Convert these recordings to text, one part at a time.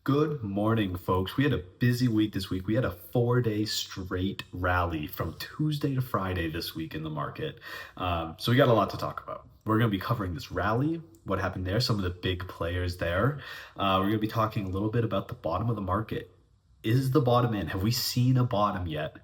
Good morning, folks. We had a busy week this week. We had a 4-day straight rally from Tuesday to Friday this week in the market. So we got a lot to talk about. We're going to be covering this rally, what happened there, some of the big players there. We're going to be talking a little bit about the bottom of the market. Is the bottom in? Have we seen a bottom yet?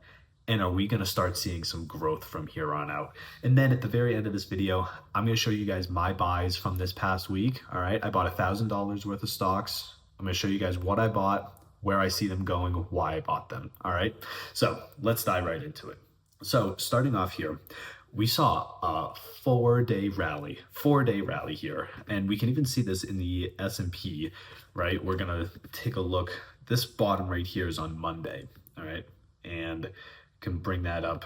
And are we going to start seeing some growth from here on out? And then at the very end of this video, I'm going to show you guys my buys from this past week. All right, I bought $1,000 worth of stocks. I'm going to show you guys what I bought, where I see them going, why I bought them. All right, so let's dive right into it. So starting off here, we saw a 4-day rally here, and we can even see this in the S&P, right? We're going to take a look. This bottom right here is on Monday, all right, and can bring that up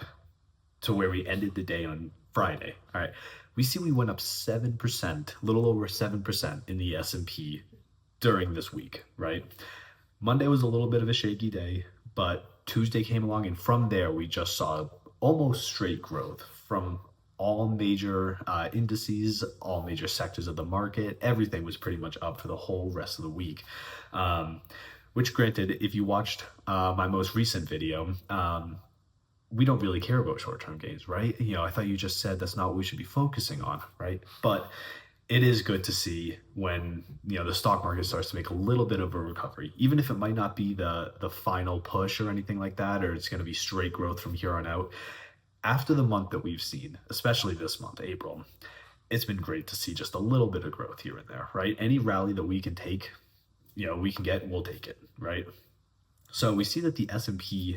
to where we ended the day on Friday. All right, we see we went up 7%, a little over 7% in the S&P during this week, right? Monday was a little bit of a shaky day, but Tuesday came along, and from there we just saw almost straight growth from all major indices, all major sectors of the market. Everything was pretty much up for the whole rest of the week. Which granted, if you watched my most recent video, we don't really care about short-term gains, right? You know, I thought you just said that's not what we should be focusing on, right? But it is good to see when, you know, the stock market starts to make a little bit of a recovery, even if it might not be the final push or anything like that, or it's going to be straight growth from here on out. After the month that we've seen, especially this month, April, it's been great to see just a little bit of growth here and there, right? Any rally that we can take, you know, we can get, we'll take it, right? So we see that the S&P,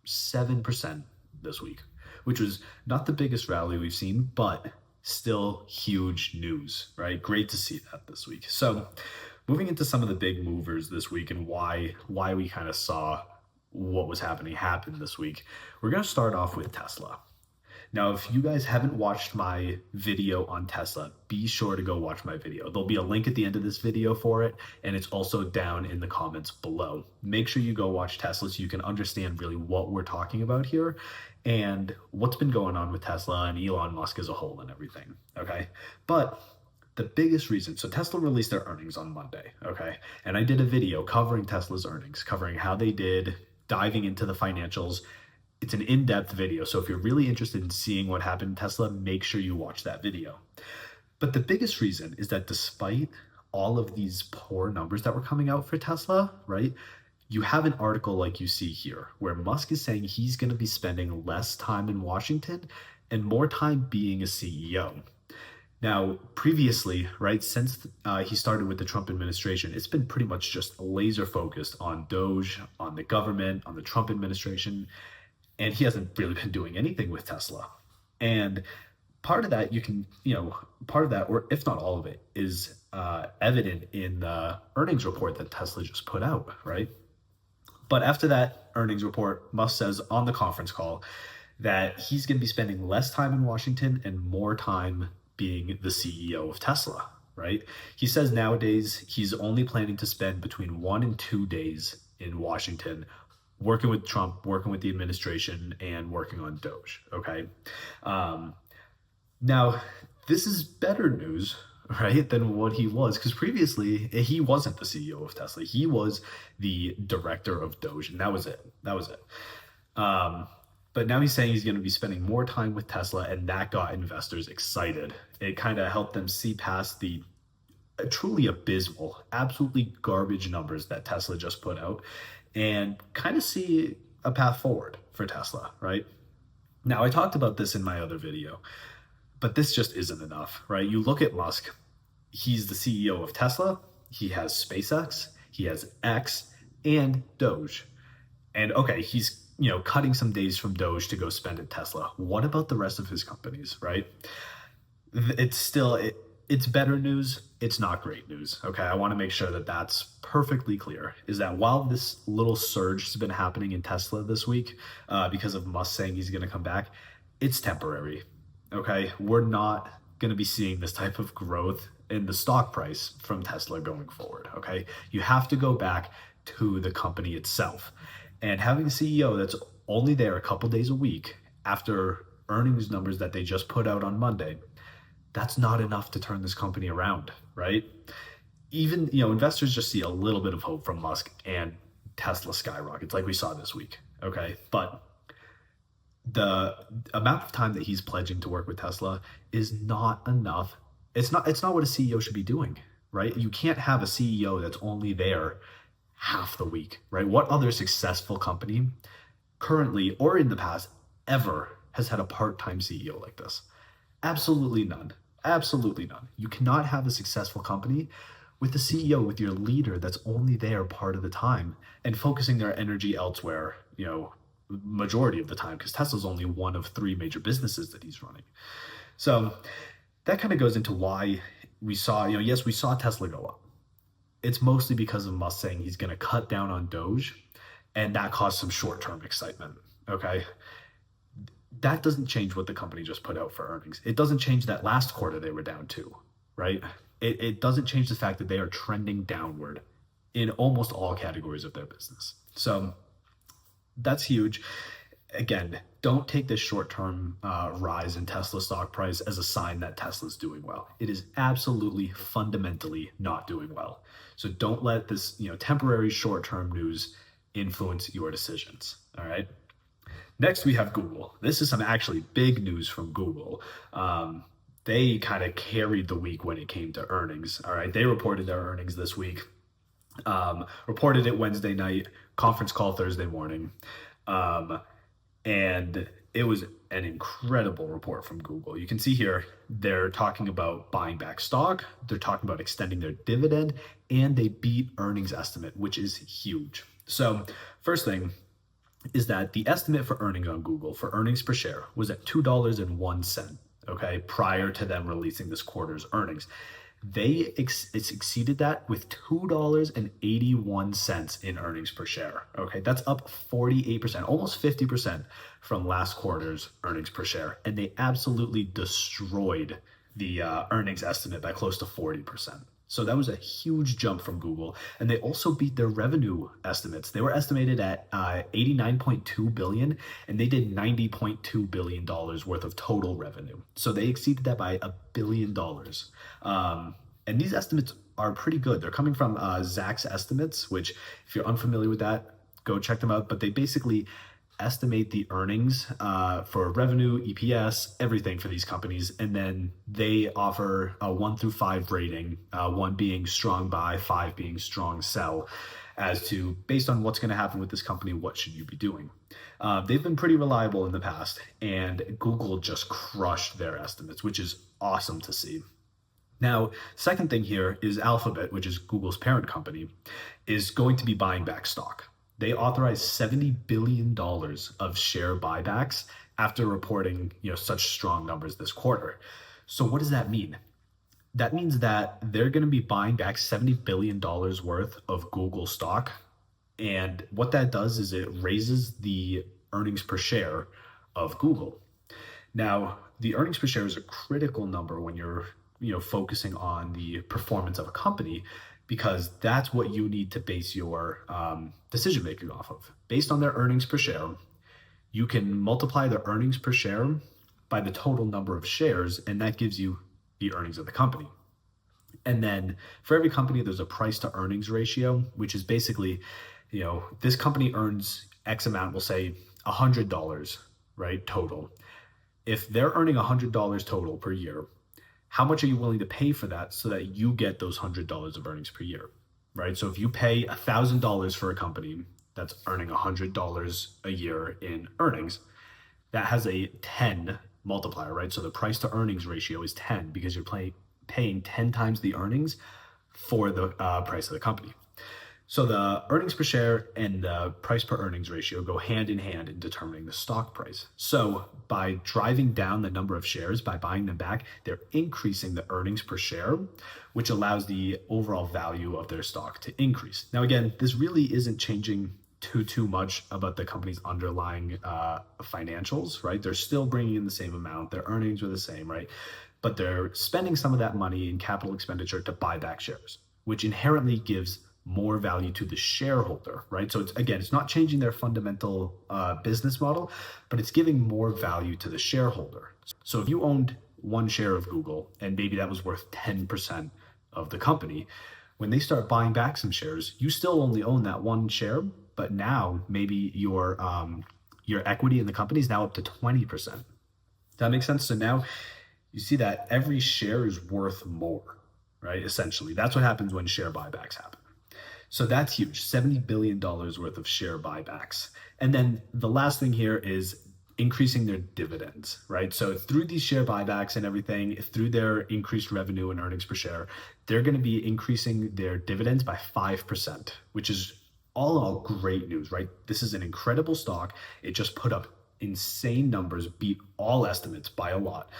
7% this week, which was not the biggest rally we've seen, but still huge news, right? Great to see that this week. So moving into some of the big movers this week and why we kind of saw what was happening happen this week, we're going to start off with Tesla. Now, if you guys haven't watched my video on Tesla, be sure to go watch my video. There'll be a link at the end of this video for it, and it's also down in the comments below. Make sure you go watch Tesla so you can understand really what we're talking about here and what's been going on with Tesla and Elon Musk as a whole and everything, okay? But the biggest reason, so Tesla released their earnings on Monday, okay? And I did a video covering Tesla's earnings, covering how they did, diving into the financials. It's an in-depth video, so if you're really interested in seeing what happened in Tesla, make sure you watch that video. But the biggest reason is that despite all of these poor numbers that were coming out for Tesla, right, you have an article like you see here where Musk is saying he's going to be spending less time in Washington and more time being a CEO. Now, previously, right, since he started with the Trump administration, it's been pretty much just laser focused on Doge, on the government, on the Trump administration, and he hasn't really been doing anything with Tesla. And part of that or if not all of it, is evident in the earnings report that Tesla just put out, right? But after that earnings report, Musk says on the conference call that he's going to be spending less time in Washington and more time being the CEO of Tesla, right? He says nowadays he's only planning to spend between 1 and 2 days in Washington working with Trump, working with the administration, and working on Doge, okay? Now, this is better news, right, than what he was, because previously he wasn't the CEO of Tesla. He was the director of Doge, and that was it. But now he's saying he's going to be spending more time with Tesla, and that got investors excited. It kind of helped them see past the truly abysmal, absolutely garbage numbers that Tesla just put out and kind of see a path forward for Tesla, right? Now, I talked about this in my other video, but this just isn't enough, right? You look at Musk, he's the CEO of Tesla, he has SpaceX, he has X, and Doge. And okay, he's cutting some days from Doge to go spend at Tesla. What about the rest of his companies, right? It's better news. It's not great news. Okay, I want to make sure that that's perfectly clear, is that while this little surge has been happening in Tesla this week because of Musk saying he's going to come back, it's temporary. Okay, we're not going to be seeing this type of growth in the stock price from Tesla going forward. Okay, you have to go back to the company itself. And having a CEO that's only there a couple days a week after earnings numbers that they just put out on Monday, that's not enough to turn this company around, right? even, investors just see a little bit of hope from Musk and Tesla skyrockets like we saw this week. Okay. But the amount of time that he's pledging to work with Tesla is not enough. It's not what a CEO should be doing, right? You can't have a CEO that's only there half the week, right? What other successful company currently or in the past ever has had a part-time CEO like this? Absolutely none. Absolutely none. You cannot have a successful company with the CEO, with your leader that's only there part of the time and focusing their energy elsewhere, majority of the time, because Tesla's only one of three major businesses that he's running. So that kind of goes into why we saw, yes, we saw Tesla go up. It's mostly because of Musk saying he's going to cut down on Doge, and that caused some short-term excitement. Okay. That doesn't change what the company just put out for earnings. It doesn't change that last quarter they were down too, right? It doesn't change the fact that they are trending downward in almost all categories of their business. So that's huge. Again, don't take this short-term rise in Tesla stock price as a sign that Tesla's doing well. It is absolutely fundamentally not doing well. So don't let this, temporary short-term news influence your decisions. All right. Next, we have Google. This is some actually big news from Google. They kind of carried the week when it came to earnings. All right. They reported their earnings this week, reported it Wednesday night, conference call Thursday morning. And it was an incredible report from Google. You can see here, they're talking about buying back stock. They're talking about extending their dividend, and they beat earnings estimate, which is huge. So first thing is that the estimate for earnings on Google for earnings per share was at $2.01, okay, prior to them releasing this quarter's earnings. It's exceeded that with $2.81 in earnings per share. Okay, that's up 48%, almost 50% from last quarter's earnings per share. And they absolutely destroyed the earnings estimate by close to 40%. So that was a huge jump from Google. And they also beat their revenue estimates. They were estimated at $89.2 billion, and they did $90.2 billion worth of total revenue. So they exceeded that by $1 billion. And these estimates are pretty good. They're coming from Zacks Estimates, which if you're unfamiliar with that, go check them out. But they basically estimate the earnings for revenue, EPS, everything for these companies. And then they offer a 1 through 5 rating, 1 being strong buy, 5 being strong sell, as to based on what's going to happen with this company, what should you be doing? They've been pretty reliable in the past, and Google just crushed their estimates, which is awesome to see. Now, second thing here is Alphabet, which is Google's parent company, is going to be buying back stock. They authorized $70 billion of share buybacks after reporting, such strong numbers this quarter. So what does that mean? That means that they're going to be buying back $70 billion worth of Google stock. And what that does is it raises the earnings per share of Google. Now, the earnings per share is a critical number when you're, focusing on the performance of a company, because that's what you need to base your decision making off of. Based on their earnings per share, you can multiply the earnings per share by the total number of shares, and that gives you the earnings of the company. And then for every company, there's a price to earnings ratio, which is basically, this company earns X amount, we'll say $100, right, total. If they're earning $100 total per year, how much are you willing to pay for that so that you get those $100 of earnings per year, right? So if you pay $1,000 for a company that's earning $100 a year in earnings, that has a 10 multiplier, right? So the price to earnings ratio is 10 because you're paying 10 times the earnings for the price of the company. So the earnings per share and the price per earnings ratio go hand in hand in determining the stock price. So by driving down the number of shares, by buying them back, they're increasing the earnings per share, which allows the overall value of their stock to increase. Now, again, this really isn't changing too much about the company's underlying financials, right? They're still bringing in the same amount. Their earnings are the same, right? But they're spending some of that money in capital expenditure to buy back shares, which inherently gives more value to the shareholder, right? So it's not changing their fundamental business model, but it's giving more value to the shareholder. So if you owned 1 share of Google and maybe that was worth 10% of the company, when they start buying back some shares, you still only own that one share, but now maybe your equity in the company is now up to 20%. That makes sense. So now you see that every share is worth more, right? Essentially, that's what happens when share buybacks happen. So that's huge, $70 billion worth of share buybacks. And then the last thing here is increasing their dividends, right? So through these share buybacks and everything, through their increased revenue and earnings per share, they're going to be increasing their dividends by 5%, which is all in all great news, right? This is an incredible stock. It just put up insane numbers, beat all estimates by a lot.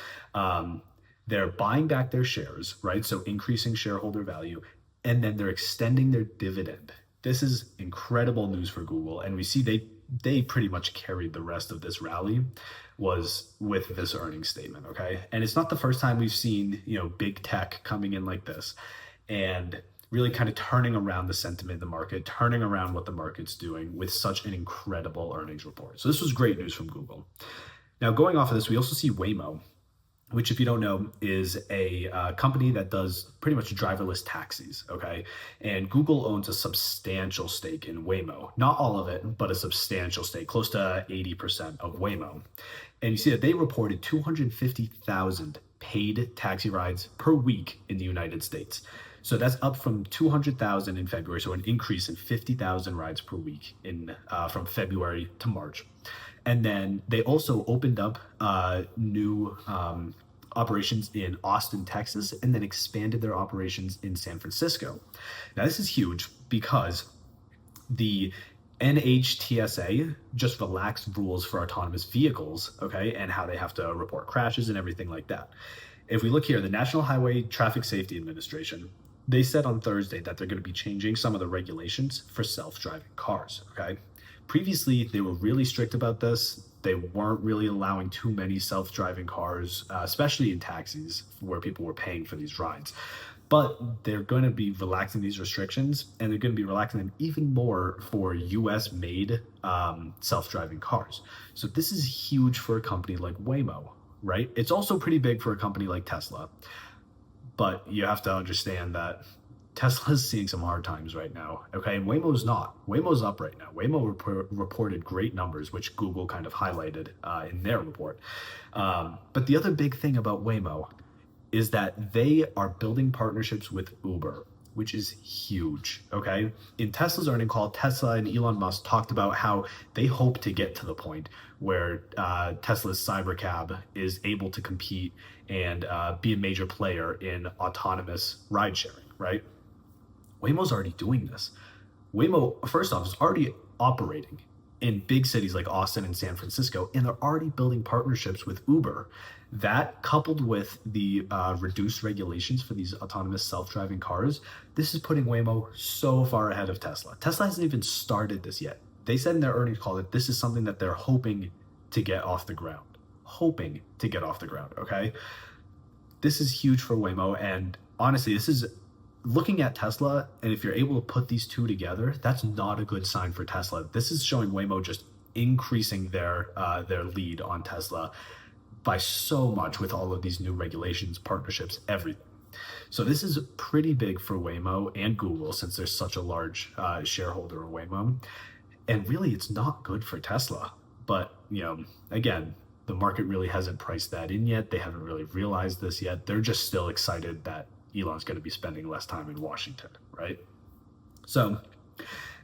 They're buying back their shares, right? So increasing shareholder value, and then they're extending their dividend. This is incredible news for Google, and we see they pretty much carried the rest of this rally was with this earnings statement, okay? And it's not the first time we've seen, big tech coming in like this and really kind of turning around the sentiment in the market, turning around what the market's doing with such an incredible earnings report. So this was great news from Google. Now, going off of this, we also see Waymo, which, if you don't know, is a company that does pretty much driverless taxis, okay? And Google owns a substantial stake in Waymo. Not all of it, but a substantial stake, close to 80% of Waymo. And you see that they reported 250,000 paid taxi rides per week in the United States. So that's up from 200,000 in February, so an increase in 50,000 rides per week from February to March. And then they also opened up new operations in Austin, Texas, and then expanded their operations in San Francisco. Now, this is huge because the NHTSA just relaxed rules for autonomous vehicles, okay, and how they have to report crashes and everything like that. If we look here, the National Highway Traffic Safety Administration, they said on Thursday that they're going to be changing some of the regulations for self-driving cars, okay? Previously, they were really strict about this. They weren't really allowing too many self-driving cars, especially in taxis where people were paying for these rides. But they're going to be relaxing these restrictions, and they're going to be relaxing them even more for US-made self-driving cars. So this is huge for a company like Waymo, right? It's also pretty big for a company like Tesla. But you have to understand that Tesla's seeing some hard times right now, okay? And Waymo's not. Waymo's up right now. Waymo reported great numbers, which Google kind of highlighted in their report. But the other big thing about Waymo is that they are building partnerships with Uber, which is huge, okay? In Tesla's earnings call, Tesla and Elon Musk talked about how they hope to get to the point where Tesla's Cybercab is able to compete and be a major player in autonomous ride sharing, right? Waymo's already doing this. Waymo, first off, is already operating in big cities like Austin and San Francisco, and they're already building partnerships with Uber. That, coupled with the reduced regulations for these autonomous self-driving cars, this is putting Waymo so far ahead of Tesla. Tesla hasn't even started this yet. They said in their earnings call that this is something that they're hoping to get off the ground. Hoping to get off the ground, okay? This is huge for Waymo, and honestly, this is looking at Tesla, and if you're able to put these two together, that's not a good sign for Tesla. This is showing Waymo just increasing their lead on Tesla by so much with all of these new regulations, partnerships, everything. So this is pretty big for Waymo and Google, since there's such a large shareholder of Waymo. And really, it's not good for Tesla. But, again, the market really hasn't priced that in yet. They haven't really realized this yet. They're just still excited that Elon's going to be spending less time in Washington, right? So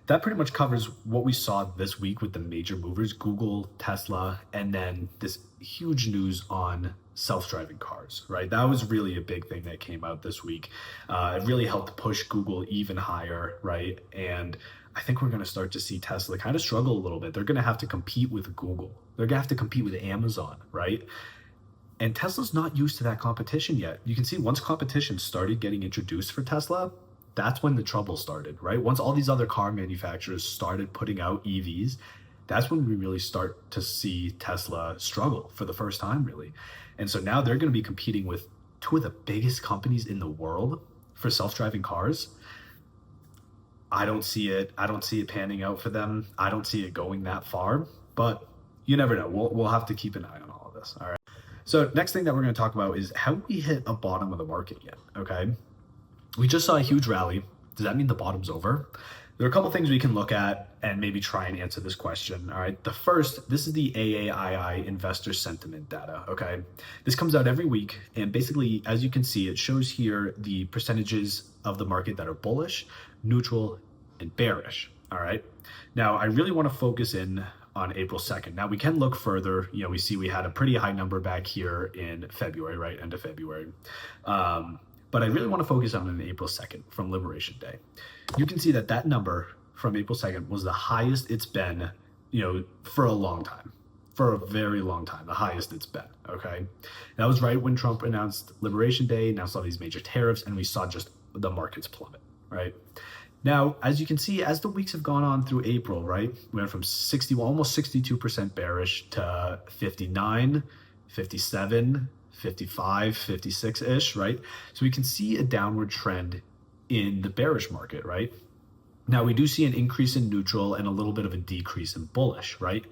that pretty much covers what we saw this week with the major movers, Google, Tesla, and then this huge news on self-driving cars, right? That was really a big thing that came out this week. It really helped push Google even higher, right? And I think we're going to start to see Tesla kind of struggle a little bit. They're going to have to compete with Google. They're going to have to compete with Amazon, right? And Tesla's not used to that competition yet. You can see once competition started getting introduced for Tesla, that's when the trouble started, right? Once all these other car manufacturers started putting out EVs, that's when we really start to see Tesla struggle for the first time, really. And so now they're going to be competing with two of the biggest companies in the world for self-driving cars. I don't see it panning out for them. I don't see it going that far, but you never know. We'll have to keep an eye on all of this, all right? So next thing that we're going to talk about is, have we hit a bottom of the market yet, okay? We just saw a huge rally. Does that mean the bottom's over? There are a couple things we can look at and maybe try and answer this question. All right. The first, this is the AAII investor sentiment data. Okay. This comes out every week. And basically, as you can see, it shows here the percentages of the market that are bullish, neutral, and bearish. All right. Now, I really want to focus in on April 2nd. Now, we can look further. We see we had a pretty high number back here in February, right? End of February. But I really want to focus on April 2nd from Liberation Day. You can see that number from April 2nd was the highest it's been, for a long time, for a very long time, the highest it's been, okay? That was right when Trump announced Liberation Day, announced all these major tariffs, and we saw just the markets plummet, right? Now, as you can see, as the weeks have gone on through April, right, we went from almost 62% bearish to 59, 57, 55, 56-ish, right? So we can see a downward trend in the bearish market, right? Now we do see an increase in neutral and a little bit of a decrease in bullish, right?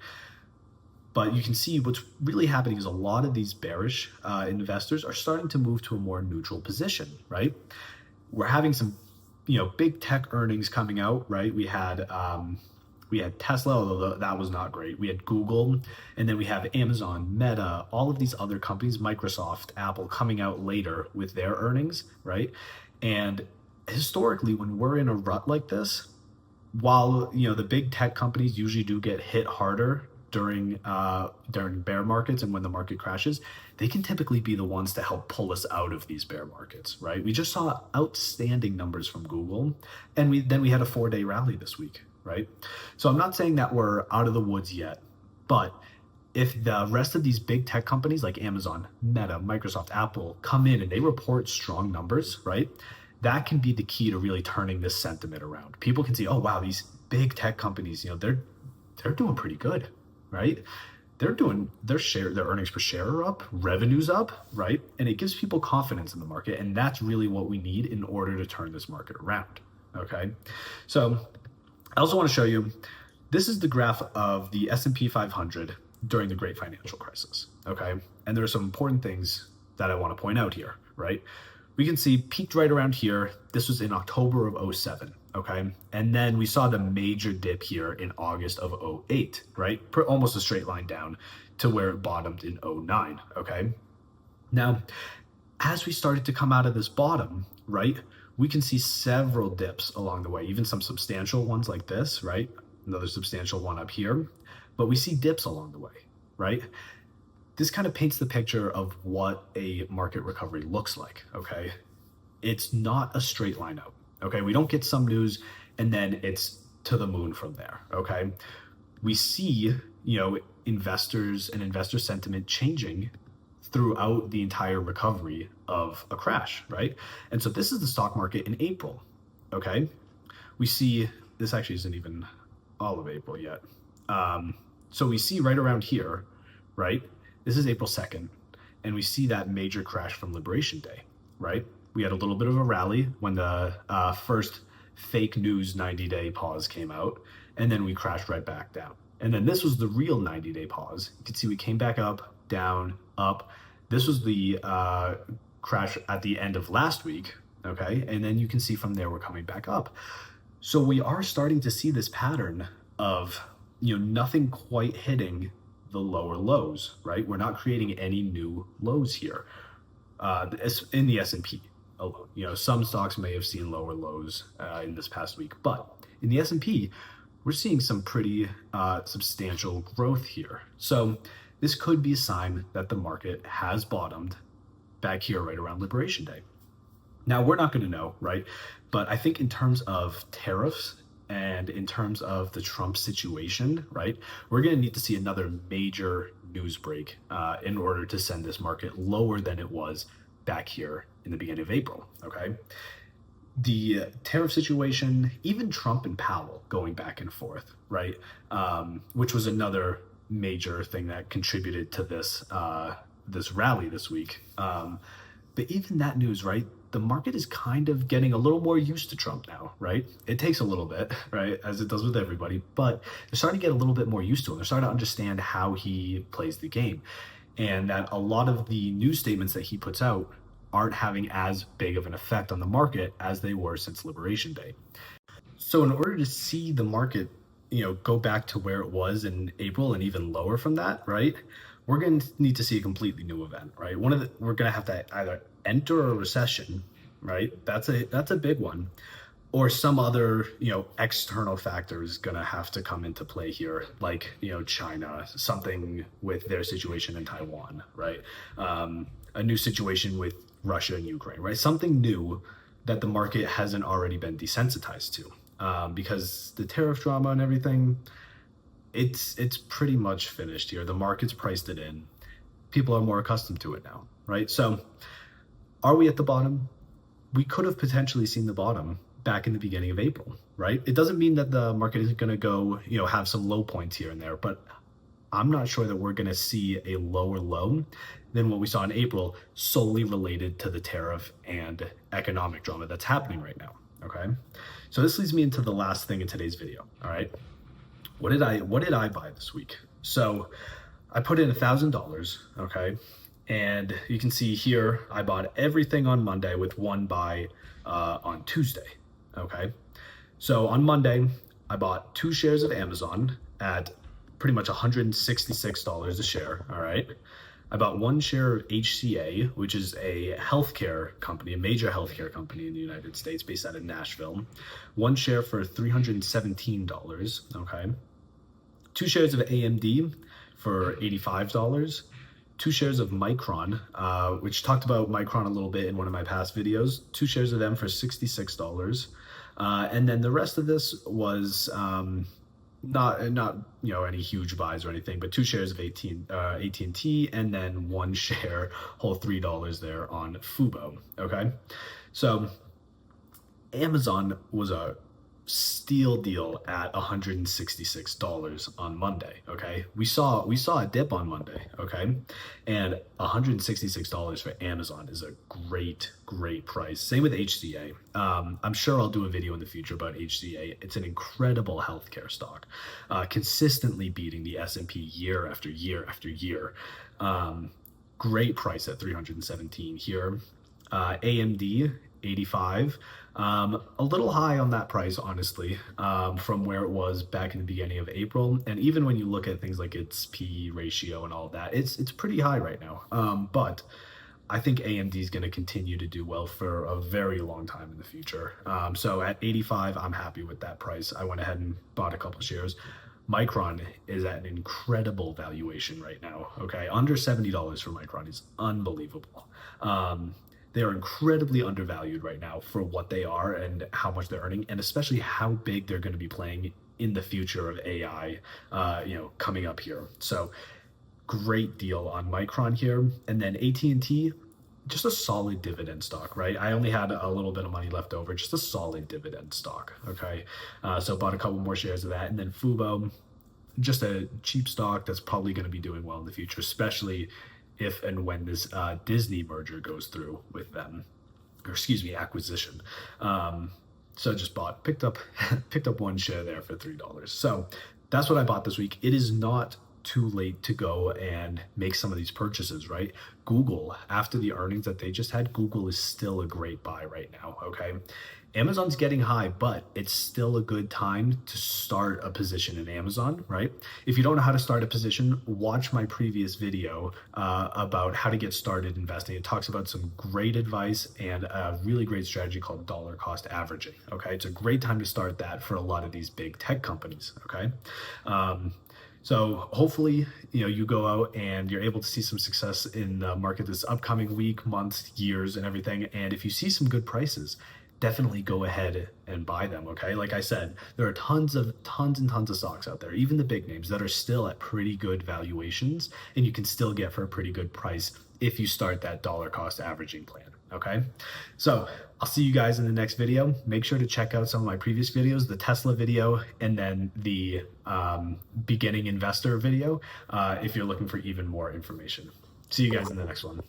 But you can see what's really happening is a lot of these bearish investors are starting to move to a more neutral position, right? We're having some, big tech earnings coming out, right? We had Tesla, although that was not great. We had Google, and then we have Amazon, Meta, all of these other companies, Microsoft, Apple, coming out later with their earnings, right? And historically, when we're in a rut like this, while the big tech companies usually do get hit harder during bear markets and when the market crashes, they can typically be the ones to help pull us out of these bear markets, right? We just saw outstanding numbers from Google, and we had a 4-day rally this week, right? So I'm not saying that we're out of the woods yet, but if the rest of these big tech companies like Amazon, Meta, Microsoft, Apple come in and they report strong numbers, right? That can be the key to really turning this sentiment around. People can see, oh wow, these big tech companies, they're doing pretty good, right? Their earnings per share are up, revenue's up, right? And it gives people confidence in the market, and that's really what we need in order to turn this market around. Okay, so I also want to show you, this is the graph of the S&P 500 during the Great Financial Crisis. Okay, and there are some important things that I want to point out here, right? We can see peaked right around here. This was in October of 07, okay? And then we saw the major dip here in August of 08, right? Almost a straight line down to where it bottomed in 09, okay? Now, as we started to come out of this bottom, right, we can see several dips along the way, even some substantial ones like this, right? Another substantial one up here, but we see dips along the way, right? This kind of paints the picture of what a market recovery looks like, okay? It's not a straight line up, okay? We don't get some news and then it's to the moon from there, okay? We see, investors and investor sentiment changing throughout the entire recovery of a crash, right? And so this is the stock market in April, okay? We see, this actually isn't even all of April yet. So we see right around here, right? This is April 2nd, and we see that major crash from Liberation Day, right? We had a little bit of a rally when the first fake news 90-day pause came out, and then we crashed right back down. And then this was the real 90-day pause. You can see we came back up, down, up. This was the crash at the end of last week, okay? And then you can see from there we're coming back up. So we are starting to see this pattern of, nothing quite hitting the lower lows, right? We're not creating any new lows here in the S&P alone. Some stocks may have seen lower lows in this past week, but in the S&P, we're seeing some pretty substantial growth here. So this could be a sign that the market has bottomed back here right around Liberation Day. Now, we're not going to know, right? But I think in terms of tariffs and in terms of the Trump situation, right, we're going to need to see another major news break in order to send this market lower than it was back here in the beginning of April, okay? The tariff situation, even Trump and Powell going back and forth, right, which was another major thing that contributed to this this rally this week. But even that news, right, the market is kind of getting a little more used to Trump now, right? It takes a little bit, right, as it does with everybody, but they're starting to get a little bit more used to him. They're starting to understand how he plays the game, and that a lot of the news statements that he puts out aren't having as big of an effect on the market as they were since Liberation Day. So in order to see the market, go back to where it was in April and even lower from that, right? We're going to need to see a completely new event, right? We're going to have to either enter a recession, right? That's a big one, or some other, external factor is going to have to come into play here, like, China, something with their situation in Taiwan, right? A new situation with Russia and Ukraine, right? Something new that the market hasn't already been desensitized to, because the tariff drama and everything, it's pretty much finished here. The market's priced it in. People are more accustomed to it now, right? So are we at the bottom? We could have potentially seen the bottom back in the beginning of April, right? It doesn't mean that the market isn't going to go, have some low points here and there, but I'm not sure that we're going to see a lower low than what we saw in April, solely related to the tariff and economic drama that's happening right now. Okay, so this leads me into the last thing in today's video. All right, what did I buy this week? So I put in $1,000. Okay, and you can see here I bought everything on Monday with one buy on Tuesday. Okay, so on Monday I bought 2 shares of Amazon at pretty much $166 a share. All right, I bought 1 share of HCA, which is a healthcare company, a major healthcare company in the United States based out of Nashville. 1 share for $317. Okay, 2 shares of AMD for $85. 2 shares of Micron, which talked about Micron a little bit in one of my past videos. 2 shares of them for $66. And then the rest of this was not any huge buys or anything, but 2 shares of AT&T, and then 1 share, whole $3 there on Fubo. Okay, so Amazon was a steal deal at $166 on Monday. Okay, we saw a dip on Monday. Okay, and $166 for Amazon is a great price. Same with HCA. I'm sure I'll do a video in the future about HCA. It's an incredible healthcare stock, consistently beating the S&P year after year after year. Great price at $317 here. AMD 85. A little high on that price, honestly, from where it was back in the beginning of April. And even when you look at things like its PE ratio and all of that, it's pretty high right now. But I think AMD is going to continue to do well for a very long time in the future. So at 85, I'm happy with that price. I went ahead and bought a couple shares. Micron is at an incredible valuation right now. Okay, under $70 for Micron is unbelievable. They are incredibly undervalued right now for what they are and how much they're earning, and especially how big they're going to be playing in the future of AI, coming up here. So great deal on Micron here. And then AT&T, just a solid dividend stock, right? I only had a little bit of money left over, just a solid dividend stock. Okay, so bought a couple more shares of that. And then Fubo, just a cheap stock that's probably going to be doing well in the future, especially if and when this Disney merger goes through with them, or excuse me, acquisition. So just picked up 1 share there for $3. So that's what I bought this week. It is not too late to go and make some of these purchases, right? Google, after the earnings that they just had, Google is still a great buy right now. Okay, Amazon's getting high, but it's still a good time to start a position in Amazon, right? If you don't know how to start a position, watch my previous video about how to get started investing. It talks about some great advice and a really great strategy called dollar cost averaging. Okay, it's a great time to start that for a lot of these big tech companies. Okay, so hopefully, you go out and you're able to see some success in the market this upcoming week, months, years, and everything. And if you see some good prices, definitely go ahead and buy them. Okay, like I said, there are tons and tons of stocks out there, even the big names, that are still at pretty good valuations, and you can still get for a pretty good price if you start that dollar cost averaging plan. Okay, so I'll see you guys in the next video. Make sure to check out some of my previous videos, the Tesla video, and then the beginning investor video, if you're looking for even more information. See you guys in the next one.